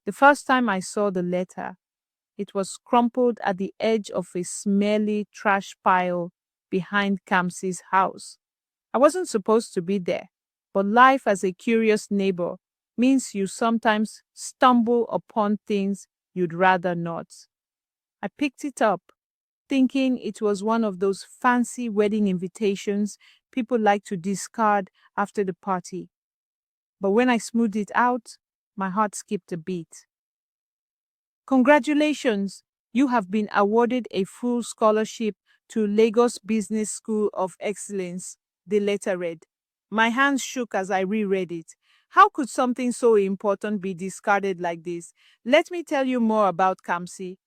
The first time I saw the letter, it was crumpled at the edge of a smelly trash pile behind Kamsi's house. I wasn't supposed to be there, but life as a curious neighbor means you sometimes stumble upon things you'd rather not. I picked it up, thinking it was one of those fancy wedding invitations people like to discard after the party. But when I smoothed it out, my heart skipped a beat. Congratulations! You have been awarded a full scholarship to Lagos Business School of Excellence, the letter read. My hands shook as I reread it. How could something so important be discarded like this? Let me tell you more about Kamsi.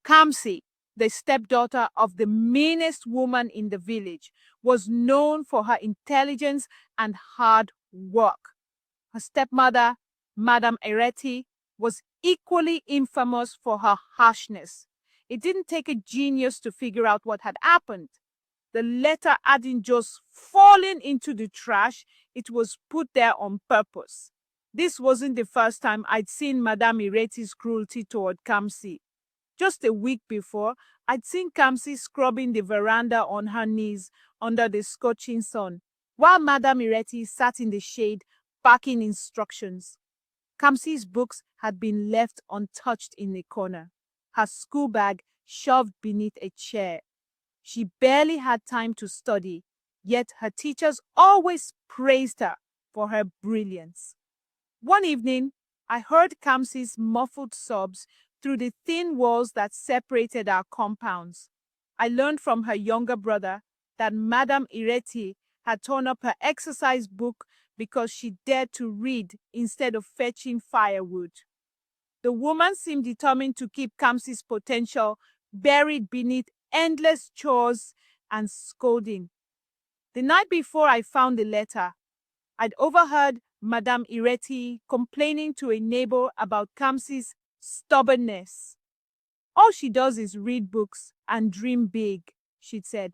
Kamsi, the stepdaughter of the meanest woman in the village, was known for her intelligence and hard work. Her stepmother, Madam Ereti, was equally infamous for her harshness. It didn't take a genius to figure out what had happened. The letter hadn't just fallen into the trash, it was put there on purpose. This wasn't the first time I'd seen Madame Ireti's cruelty toward Kamsi. Just a week before, I'd seen Kamsi scrubbing the veranda on her knees under the scorching sun, while Madame Ireti sat in the shade barking instructions. Kamsi's books had been left untouched in a corner, her school bag shoved beneath a chair. She barely had time to study, yet her teachers always praised her for her brilliance. One evening, I heard Kamsi's muffled sobs through the thin walls that separated our compounds. I learned from her younger brother that Madame Ireti had torn up her exercise book because she dared to read instead of fetching firewood. The woman seemed determined to keep Kamsi's potential buried beneath endless chores and scolding. The night before I found the letter, I'd overheard Madame Ireti complaining to a neighbor about Kamsi's stubbornness. All she does is read books and dream big, she'd said.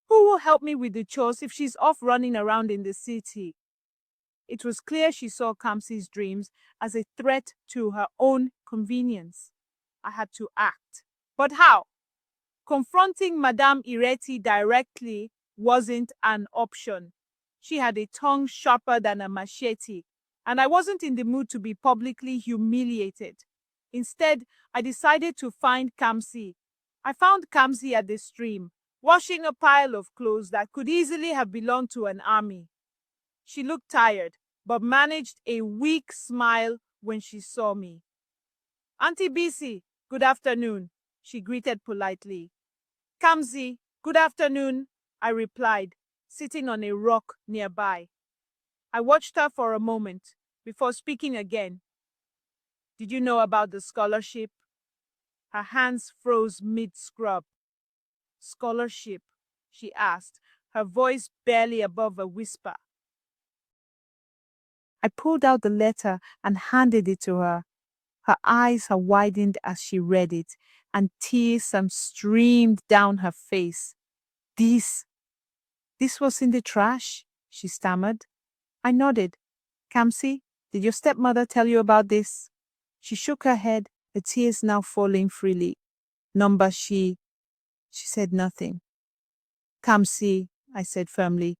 Who will help me with the chores if she's off running around in the city? It was clear she saw Kamsi's dreams as a threat to her own convenience. I had to act. But how? Confronting Madame Ireti directly wasn't an option. She had a tongue sharper than a machete, and I wasn't in the mood to be publicly humiliated. Instead, I decided to find Kamsi. I found Kamsi at the stream, washing a pile of clothes that could easily have belonged to an army. She looked tired, but managed a weak smile when she saw me. Auntie Bisi, good afternoon, she greeted politely. Kamsi, good afternoon, I replied, sitting on a rock nearby. I watched her for a moment before speaking again. Did you know about the scholarship? Her hands froze mid-scrub. Scholarship, she asked, her voice barely above a whisper. I pulled out the letter and handed it to her. Her eyes had widened as she read it, and tears streamed down her face. This was in the trash, she stammered. I nodded. Kamsi, did your stepmother tell you about this? She shook her head, the tears now falling freely. Number she said nothing. Kamsi, I said firmly,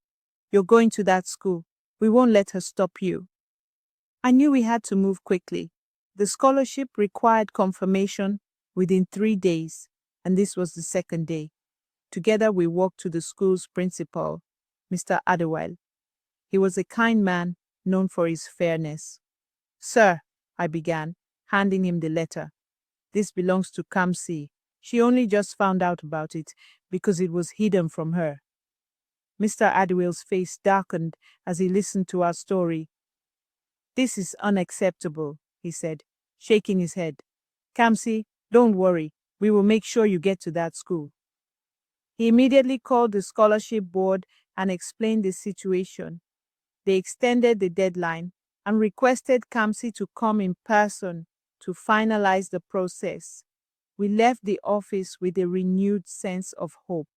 you're going to that school. We won't let her stop you. I knew we had to move quickly. The scholarship required confirmation within 3 days, and this was the second day. Together we walked to the school's principal, Mr. Adewale. He was a kind man, known for his fairness. Sir, I began, handing him the letter. This belongs to Kamsi. She only just found out about it because it was hidden from her. Mr. Adewale's face darkened as he listened to our story. This is unacceptable, he said, shaking his head. Kamsi, don't worry. We will make sure you get to that school. He immediately called the scholarship board and explained the situation. They extended the deadline and requested Kamsi to come in person to finalize the process. We left the office with a renewed sense of hope.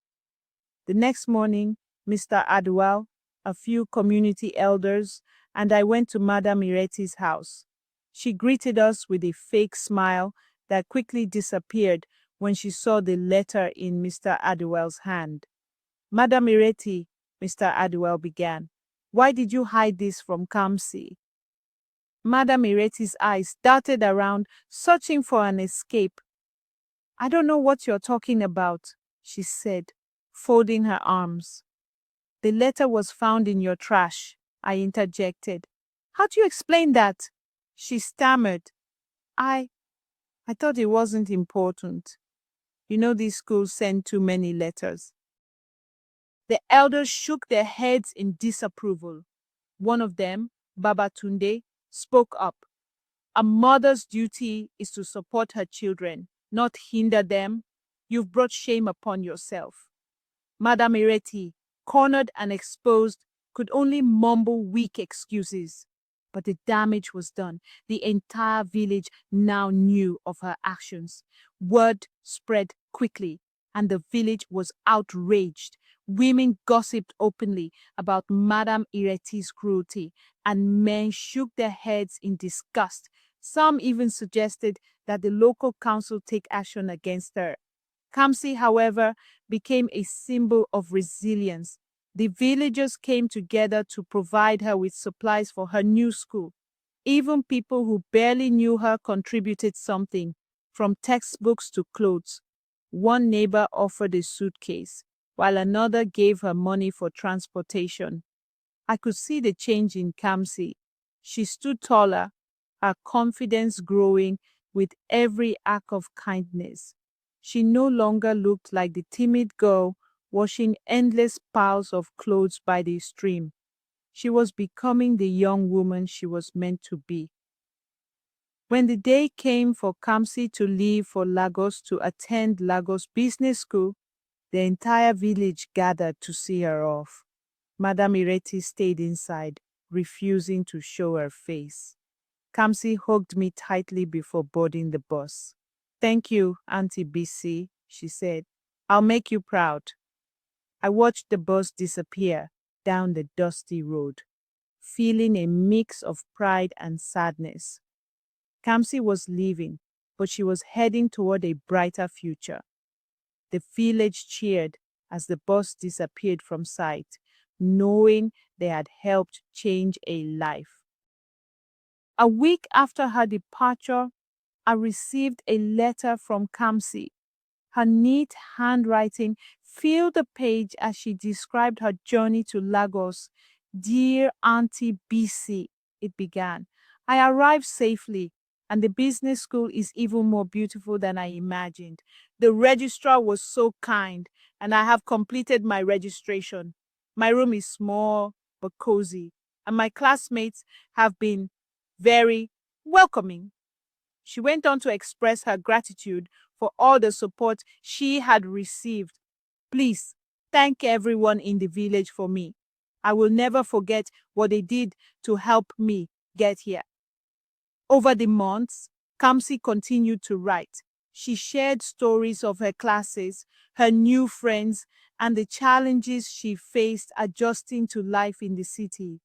The next morning, Mr. Adewale, a few community elders, and I went to Madame Ireti's house. She greeted us with a fake smile that quickly disappeared when she saw the letter in Mr. Adwell's hand. Madam Ireti, Mr. Adwell began, why did you hide this from Kamsi? Madam Ireti's eyes darted around, searching for an escape. I don't know what you're talking about, she said, folding her arms. The letter was found in your trash, I interjected. How do you explain that? She stammered. I thought it wasn't important. You know these schools send too many letters. The elders shook their heads in disapproval. One of them, Babatunde, spoke up. A mother's duty is to support her children, not hinder them. You've brought shame upon yourself. Madam Ireti, cornered and exposed, could only mumble weak excuses. But the damage was done. The entire village now knew of her actions. Word spread quickly, and the village was outraged. Women gossiped openly about Madam Ireti's cruelty, and men shook their heads in disgust. Some even suggested that the local council take action against her. Kamsi, however, became a symbol of resilience. The villagers came together to provide her with supplies for her new school. Even people who barely knew her contributed something, from textbooks to clothes. One neighbor offered a suitcase, while another gave her money for transportation. I could see the change in Kamsi. She stood taller, her confidence growing with every act of kindness. She no longer looked like the timid girl washing endless piles of clothes by the stream. She was becoming the young woman she was meant to be. When the day came for Kamsi to leave for Lagos to attend Lagos Business School, the entire village gathered to see her off. Madam Ireti stayed inside, refusing to show her face. Kamsi hugged me tightly before boarding the bus. Thank you, Auntie BC, she said. I'll make you proud. I watched the bus disappear down the dusty road, feeling a mix of pride and sadness. Kamsi was leaving, but she was heading toward a brighter future. The village cheered as the bus disappeared from sight, knowing they had helped change a life. A week after her departure, I received a letter from Kamsi. Her neat handwriting filled the page as she described her journey to Lagos. Dear Auntie BC, it began. I arrived safely, and the business school is even more beautiful than I imagined. The registrar was so kind, and I have completed my registration. My room is small but cozy, and my classmates have been very welcoming. She went on to express her gratitude for all the support she had received. Please, thank everyone in the village for me. I will never forget what they did to help me get here. Over the months, Kamsi continued to write. She shared stories of her classes, her new friends, and the challenges she faced adjusting to life in the city.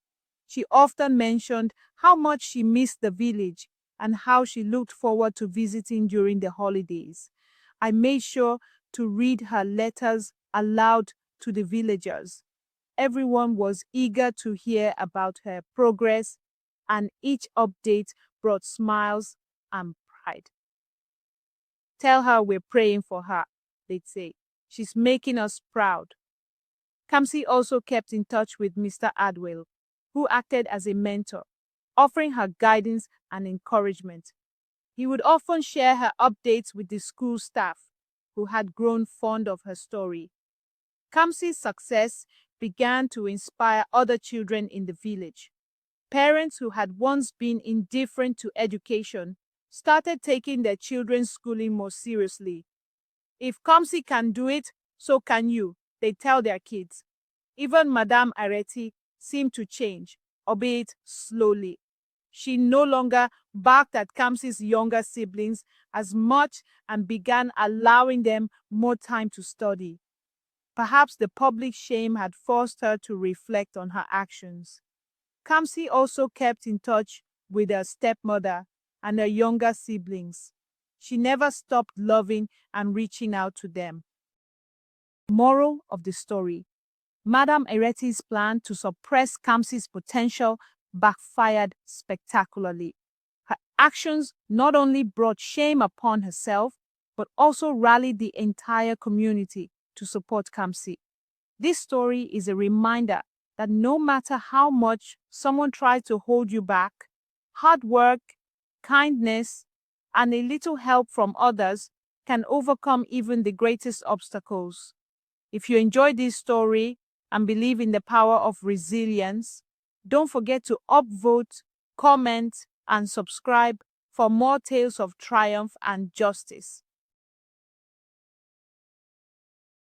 She often mentioned how much she missed the village and how she looked forward to visiting during the holidays. I made sure to read her letters aloud to the villagers. Everyone was eager to hear about her progress, and each update brought smiles and pride. Tell her we're praying for her, they'd say. She's making us proud. Kamsi also kept in touch with Mr. Adwell, who acted as a mentor, offering her guidance and encouragement. He would often share her updates with the school staff, who had grown fond of her story. Kamsi's success began to inspire other children in the village. Parents who had once been indifferent to education started taking their children's schooling more seriously. If Kamsi can do it, so can you, they tell their kids. Even Madame Areti seemed to change, albeit slowly. She no longer barked at Kamsi's younger siblings as much and began allowing them more time to study. Perhaps the public shame had forced her to reflect on her actions. Kamsi also kept in touch with her stepmother, and her younger siblings. She never stopped loving and reaching out to them. Moral of the story: Madame Ereti's plan to suppress Kamsi's potential backfired spectacularly. Her actions not only brought shame upon herself, but also rallied the entire community to support Kamsi. This story is a reminder that no matter how much someone tries to hold you back, hard work, kindness, and a little help from others can overcome even the greatest obstacles. If you enjoyed this story and believe in the power of resilience, don't forget to upvote, comment, and subscribe for more tales of triumph and justice.